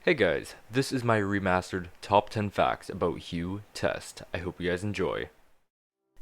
Hey guys, this is my remastered top 10 facts about Hugh Test. I hope you guys enjoy.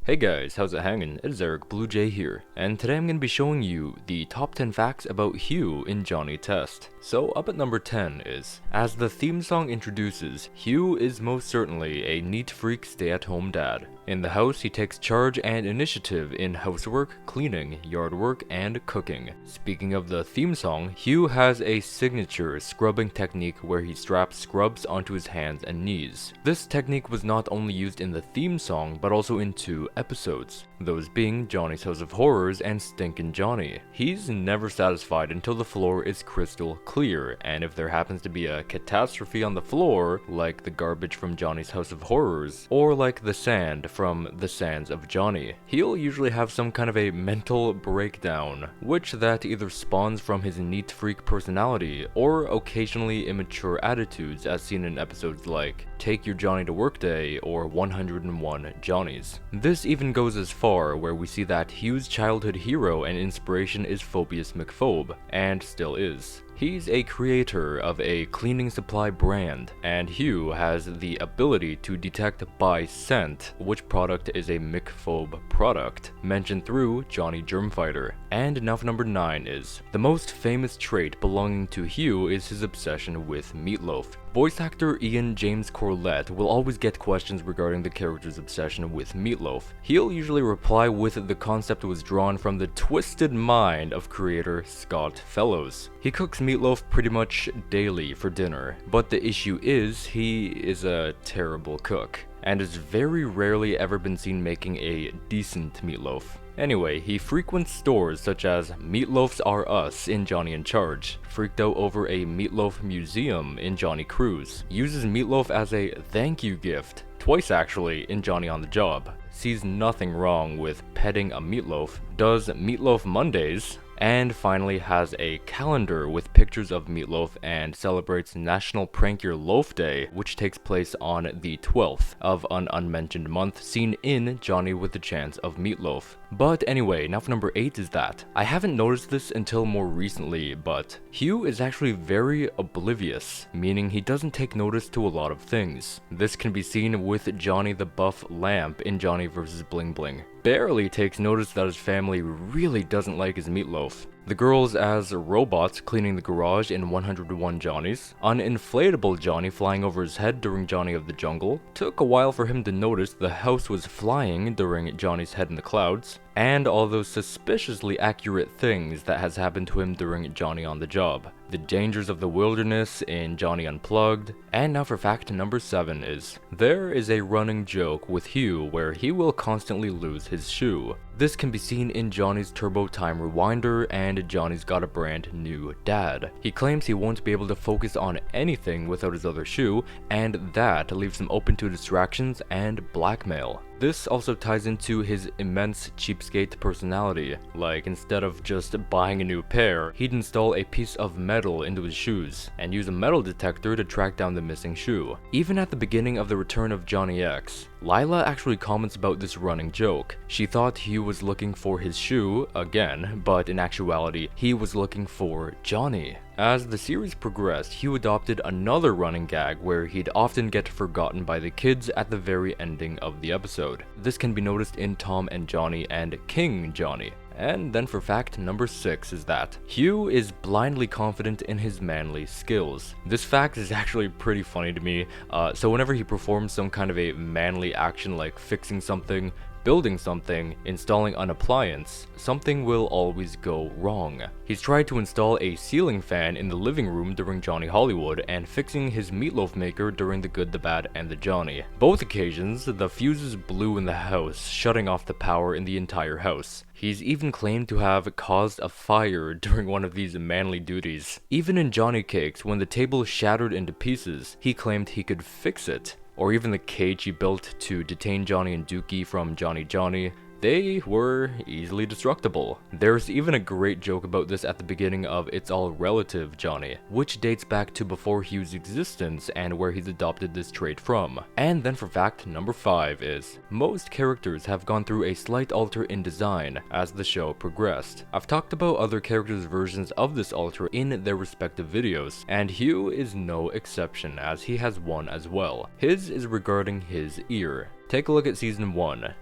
Hey guys, how's it hanging? It is TheLivingBluejay here, and today I'm going to be showing you the top 10 facts about Hugh in Johnny Test. So up at number 10 is, as the theme song introduces, Hugh is most certainly a neat freak stay-at-home dad. In the house, he takes charge and initiative in housework, cleaning, yard work, and cooking. Speaking of the theme song, Hugh has a signature scrubbing technique where he straps scrubs onto his hands and knees. This technique was not only used in the theme song, but also in two episodes, those being Johnny's House of Horrors and Stinkin' Johnny. He's never satisfied until the floor is crystal clear, and if there happens to be a catastrophe on the floor, like the garbage from Johnny's House of Horrors, or like the sand from The Sands of Johnny, he'll usually have some kind of a mental breakdown, which that either spawns from his neat freak personality, or occasionally immature attitudes as seen in episodes like Take Your Johnny to Work Day or 101 Johnnies. This even goes as far where we see that Hugh's childhood hero and inspiration is Phobius McPhobe, and still is. He's a creator of a cleaning supply brand, and Hugh has the ability to detect by scent which product is a McPhobe product, mentioned through Johnny Germfighter. And now for number 9 is, the most famous trait belonging to Hugh is his obsession with Meatloaf. Voice actor Ian James Corlett will always get questions regarding the character's obsession with Meatloaf. He'll usually reply with the concept was drawn from the twisted mind of creator Scott Fellows. He cooks meatloaf pretty much daily for dinner, but the issue is he is a terrible cook, and has very rarely ever been seen making a decent meatloaf. Anyway, he frequents stores such as Meatloafs Are Us in Johnny in Charge, freaked out over a meatloaf museum in Johnny Cruise, uses meatloaf as a thank you gift, twice actually, in Johnny on the Job, sees nothing wrong with petting a meatloaf, does Meatloaf Mondays, and finally has a calendar with pictures of Meatloaf and celebrates National Prank Your Loaf Day, which takes place on the 12th of an unmentioned month seen in Johnny with the Chance of Meatloaf. But anyway, now for number 8 is that, I haven't noticed this until more recently, but Hugh is actually very oblivious, meaning he doesn't take notice to a lot of things. This can be seen with Johnny the Buff Lamp in Johnny vs. Bling Bling. Barely takes notice that his family really doesn't like his meatloaf. The girls as robots cleaning the garage in 101 Johnnies, an inflatable Johnny flying over his head during Johnny of the Jungle, took a while for him to notice the house was flying during Johnny's Head in the Clouds, and all those suspiciously accurate things that has happened to him during Johnny on the Job, the dangers of the wilderness in Johnny Unplugged. And now for fact number 7 is, there is a running joke with Hugh where he will constantly lose his shoe. This can be seen in Johnny's Turbo Time Rewinder and Johnny's Got a Brand New Dad. He claims he won't be able to focus on anything without his other shoe, and that leaves him open to distractions and blackmail. This also ties into his immense cheapskate personality, like instead of just buying a new pair, he'd install a piece of metal into his shoes, and use a metal detector to track down the missing shoe. Even at the beginning of the return of Johnny X, Lila actually comments about this running joke. She thought Hugh was looking for his shoe, again, but in actuality, he was looking for Johnny. As the series progressed, Hugh adopted another running gag where he'd often get forgotten by the kids at the very ending of the episode. This can be noticed in Tom and Johnny and King Johnny. And then for fact number 6 is that Hugh is blindly confident in his manly skills. This fact is actually pretty funny to me, so whenever he performs some kind of a manly action like fixing something, building something, installing an appliance, something will always go wrong. He's tried to install a ceiling fan in the living room during Johnny Hollywood and fixing his meatloaf maker during The Good, the Bad, and the Johnny. Both occasions, the fuses blew in the house, shutting off the power in the entire house. He's even claimed to have caused a fire during one of these manly duties. Even in Johnny Cakes, when the table shattered into pieces, he claimed he could fix it. Or even the cage he built to detain Johnny and Dookie from Johnny Johnny. they were easily destructible. There's even a great joke about this at the beginning of It's All Relative Johnny, which dates back to before Hugh's existence and where he's adopted this trait from. And then for fact number 5 is, most characters have gone through a slight alter in design as the show progressed. I've talked about other characters' versions of this alter in their respective videos, and Hugh is no exception as he has one as well. His is regarding his ear. Take a look at season 1.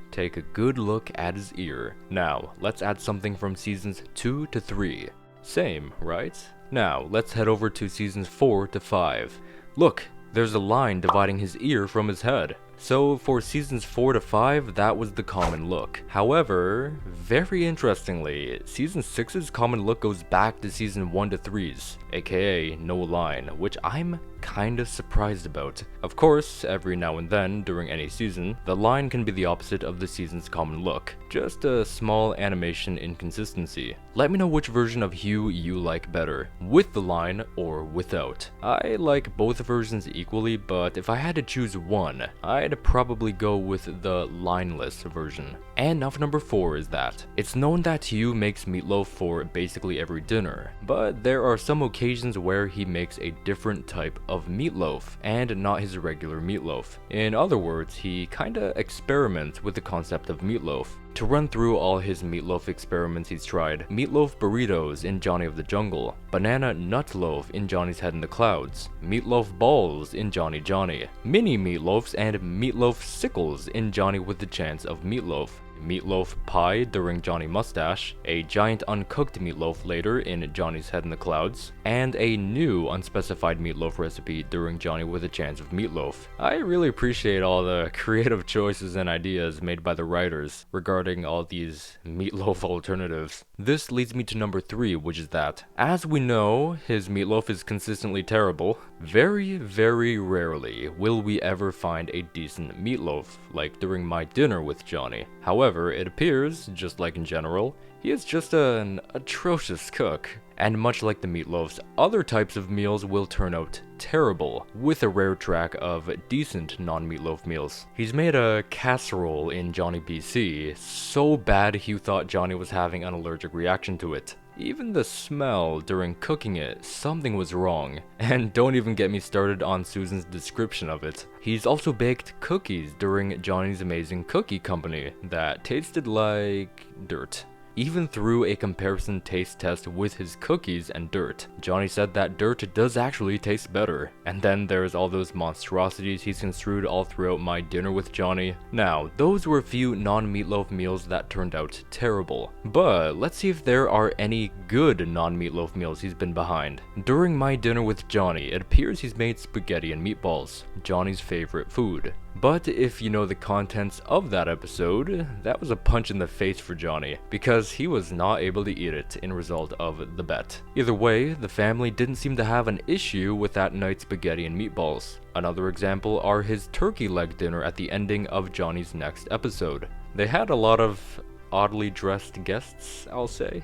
Take a good look at his ear. Now, let's add something from seasons 2 to 3. Same, right? Now, let's head over to seasons 4 to 5. Look, there's a line dividing his ear from his head. So for seasons 4 to 5, that was the common look. However, very interestingly, season 6's common look goes back to season 1 to 3's, aka no line, which I'm kinda surprised about. Of course, every now and then, during any season, the line can be the opposite of the season's common look. Just a small animation inconsistency. Let me know which version of Hugh you like better, with the line or without. I like both versions equally, but if I had to choose one, I'd probably go with the lineless version. And now for number 4 is that it's known that Hugh makes meatloaf for basically every dinner, but there are some occasions where he makes a different type of meatloaf, and not his regular meatloaf. In other words, he kinda experiments with the concept of meatloaf. To run through all his meatloaf experiments he's tried: meatloaf burritos in Johnny of the Jungle, banana nut loaf in Johnny's Head in the Clouds, meatloaf balls in Johnny Johnny, mini meatloafs and meatloaf sickles in Johnny with the Chance of Meatloaf, meatloaf pie during Johnny Mustache, a giant uncooked meatloaf later in Johnny's Head in the Clouds, and a new unspecified meatloaf recipe during Johnny with a Chance of Meatloaf. I really appreciate all the creative choices and ideas made by the writers regarding all these meatloaf alternatives. This leads me to number 3, which is that, as we know, his meatloaf is consistently terrible. Very, very rarely will we ever find a decent meatloaf, like during my dinner with Johnny. However, it appears, just like in general, he is just an atrocious cook. And much like the meatloafs, other types of meals will turn out terrible, with a rare track of decent non-meatloaf meals. He's made a casserole in Johnny BC so bad Hugh thought Johnny was having an allergic reaction to it. Even the smell during cooking it, something was wrong. And don't even get me started on Susan's description of it. He's also baked cookies during Johnny's Amazing Cookie Company that tasted like dirt. Even through a comparison taste test with his cookies and dirt, Johnny said that dirt does actually taste better. And then there's all those monstrosities he's construed all throughout my dinner with Johnny. Now, those were a few non-meatloaf meals that turned out terrible. But let's see if there are any good non-meatloaf meals he's been behind. During my dinner with Johnny, it appears he's made spaghetti and meatballs, Johnny's favorite food. But if you know the contents of that episode, that was a punch in the face for Johnny, because he was not able to eat it in result of the bet. Either way, the family didn't seem to have an issue with that night's spaghetti and meatballs. Another example are his turkey leg dinner at the ending of Johnny's next episode. They had a lot of oddly dressed guests, I'll say,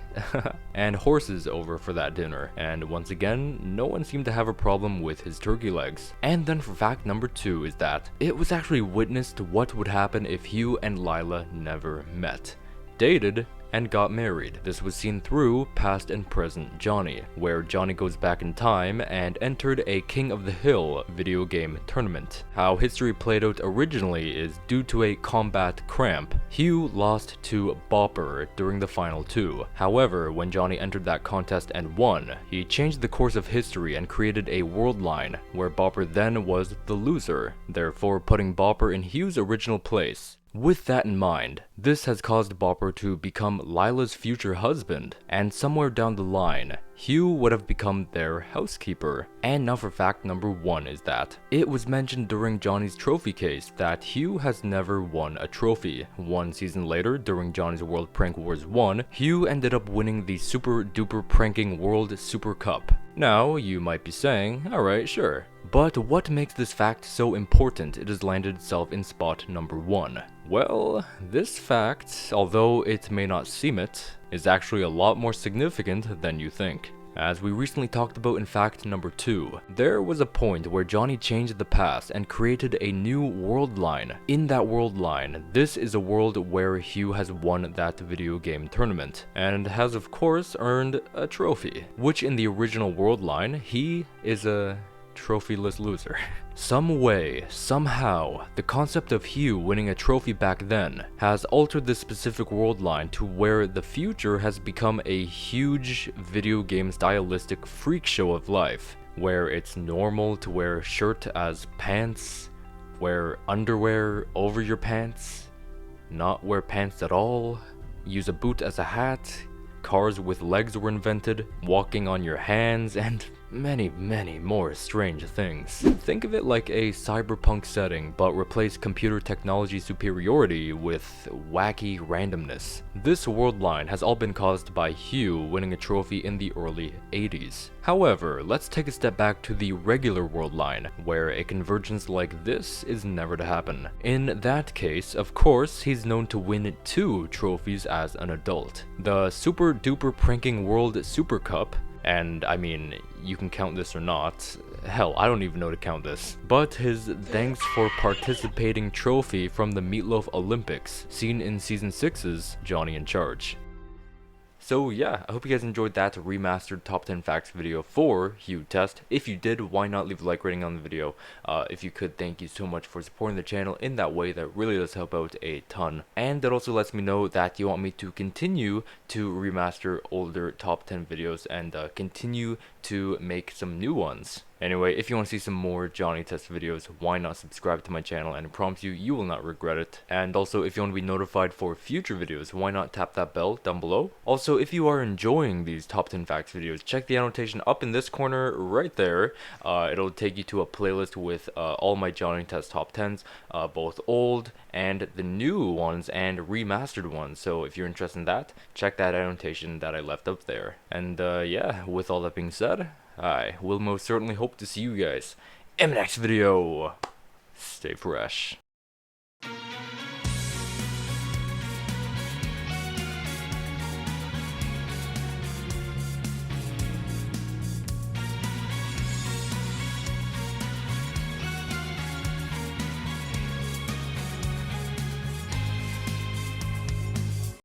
and horses over for that dinner, and once again, no one seemed to have a problem with his turkey legs. And then for fact number 2 is that it was actually witnessed what would happen if Hugh and Lila never met, dated, and got married. This was seen through past and present Johnny, where Johnny goes back in time and entered a King of the Hill video game tournament. How history played out originally is due to a combat cramp. Hugh lost to Bopper during the final 2. However, when Johnny entered that contest and won, he changed the course of history and created a world line where Bopper then was the loser, therefore putting Bopper in Hugh's original place. With that in mind, this has caused Bopper to become Lila's future husband, and somewhere down the line, Hugh would have become their housekeeper. And now for fact number 1 is that it was mentioned during Johnny's trophy case that Hugh has never won a trophy. One season later, during Johnny's World Prank Wars 1, Hugh ended up winning the Super Duper Pranking World Super Cup. Now, you might be saying, alright, sure. But what makes this fact so important it has landed itself in spot number 1? Well, this fact, although it may not seem it, is actually a lot more significant than you think. As we recently talked about in fact number 2, there was a point where Johnny changed the past and created a new world line. In that world line, this is a world where Hugh has won that video game tournament, and has of course earned a trophy, which in the original world line, he is a trophyless loser. Some way, somehow, the concept of Hugh winning a trophy back then has altered this specific world line to where the future has become a huge video game stylistic freak show of life, where it's normal to wear a shirt as pants, wear underwear over your pants, not wear pants at all, use a boot as a hat, cars with legs were invented, walking on your hands, and many more strange things. Think of it like a cyberpunk setting, but replace computer technology superiority with wacky randomness. This world line has all been caused by Hugh winning a trophy in the early 80s. However, let's take a step back to the regular world line, where a convergence like this is never to happen. In that case, of course, he's known to win 2 trophies as an adult. The Super Duper Pranking World Super Cup, and I mean, you can count this or not, hell, I don't even know to count this, but his thanks for participating trophy from the Meatloaf Olympics, seen in season 6's Johnny in Charge. So yeah, I hope you guys enjoyed that remastered top 10 facts video for Hugh Test. If you did, why not leave a like rating on the video? If you could, thank you so much for supporting the channel in that way. That really does help out a ton. And that also lets me know that you want me to continue to remaster older top 10 videos and continue to make some new ones. Anyway, if you want to see some more Johnny Test videos, why not subscribe to my channel, and I promise you, you will not regret it. And also, if you want to be notified for future videos, why not tap that bell down below? Also, if you are enjoying these top 10 facts videos, check the annotation up in this corner right there. It'll take you to a playlist with all my Johnny Test top 10s, both old and the new ones and remastered ones. So if you're interested in that, check that annotation that I left up there. And yeah, with all that being said, I will most certainly hope to see you guys in the next video. Stay fresh.